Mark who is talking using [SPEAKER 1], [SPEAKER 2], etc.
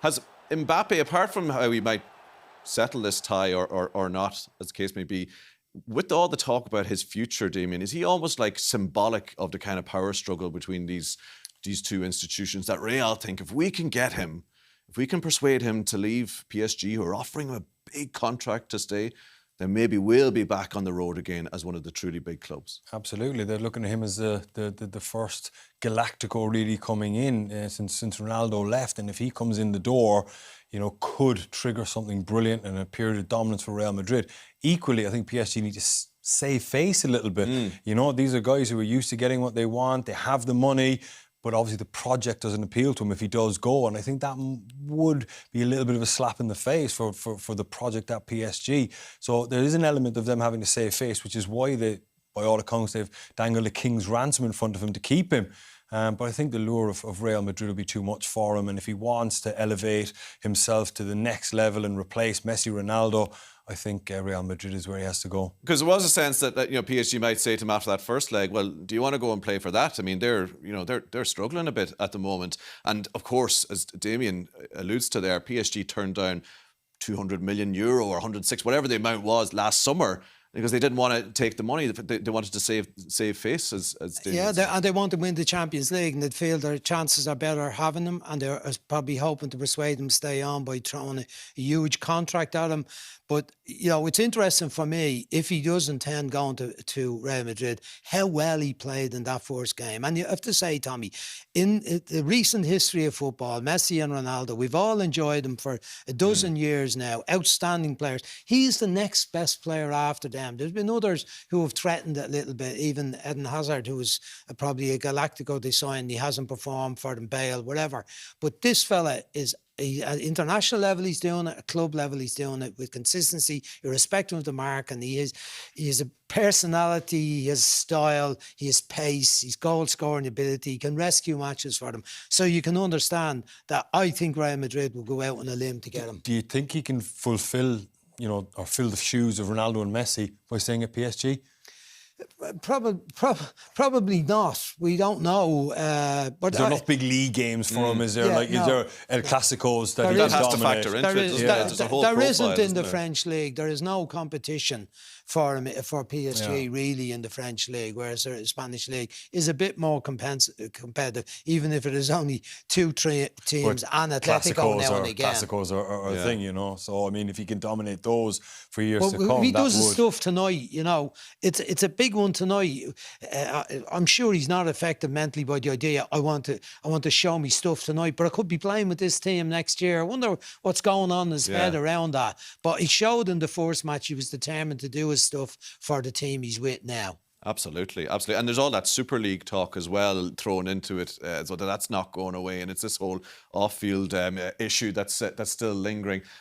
[SPEAKER 1] Has Mbappé, apart from how he might settle this tie or not, as the case may be, with all the talk about his future, Damien, is he almost like symbolic of the kind of power struggle between these two institutions that Real think if we can get him, if we can persuade him to leave PSG, who are offering him a big contract to stay, then maybe we'll be back on the road again as one of the truly big clubs.
[SPEAKER 2] Absolutely. They're looking at him as the first Galáctico really coming in since Ronaldo left. And if he comes in the door, you know, could trigger something brilliant and a period of dominance for Real Madrid. Equally, I think PSG need to save face a little bit. You know, these are guys who are used to getting what they want. They have the money. But obviously the project doesn't appeal to him if he does go. And I think that would be a little bit of a slap in the face for the project at PSG. So there is an element of them having to save face, which is why they, by all accounts, they've dangled a king's ransom in front of him to keep him. But I think the lure of Real Madrid will be too much for him. And if he wants to elevate himself to the next level and replace Messi Ronaldo, I think Real Madrid is where he has to go.
[SPEAKER 1] Because there was a sense that you know, PSG might say to him after that first leg, well, do you want to go and play for that? I mean, they're struggling a bit at the moment. And of course, as Damien alludes to there, PSG turned down €200 million or 106, whatever the amount was last summer, because they didn't want to take the money. They wanted to save face, as Damien said.
[SPEAKER 3] And they want to win the Champions League, and they feel their chances are better having them, and they're probably hoping to persuade them to stay on by throwing a huge contract at him. But, you know, it's interesting for me, if he does intend going to Real Madrid, how well he played in that first game. And you have to say, Tommy, in the recent history of football, Messi and Ronaldo, we've all enjoyed them for a dozen years now, outstanding players. He's the next best player after them. There's been others who have threatened it a little bit, even Eden Hazard, who was probably a Galáctico they signed, he hasn't performed for them, Bale, whatever. But this fella is... At international level, he's doing it. At club level, he's doing it with consistency, irrespective of the mark. And he has a personality, he has style, he has pace, he's goal-scoring ability. He can rescue matches for them. So you can understand that I think Real Madrid will go out on a limb to get him.
[SPEAKER 2] Do you think he can fulfil, you know, or fill the shoes of Ronaldo and Messi by staying at PSG?
[SPEAKER 3] Probably not. We don't know. But
[SPEAKER 2] is there enough big league games for him? Is there is there El Clásicos that he
[SPEAKER 1] has
[SPEAKER 2] dominate?
[SPEAKER 1] to factor into it?
[SPEAKER 3] There isn't in the French league. There is no competition for him, for PSG really in the French league, whereas the Spanish league is a bit more competitive, even if it is only 2-3 teams and Atletico now and again.
[SPEAKER 2] Clásicos are a thing, you know. So I mean, if he can dominate those for years to come,
[SPEAKER 3] he does the stuff tonight. You know, it's a big one tonight. I'm sure he's not affected mentally by the idea. I want to show me stuff tonight, but I could be playing with this team next year. I wonder what's going on in his head around that. But he showed in the first match he was determined to do his stuff for the team he's with now.
[SPEAKER 1] Absolutely, absolutely. And there's all that Super League talk as well thrown into it, so that's not going away. And it's this whole off-field issue that's still lingering.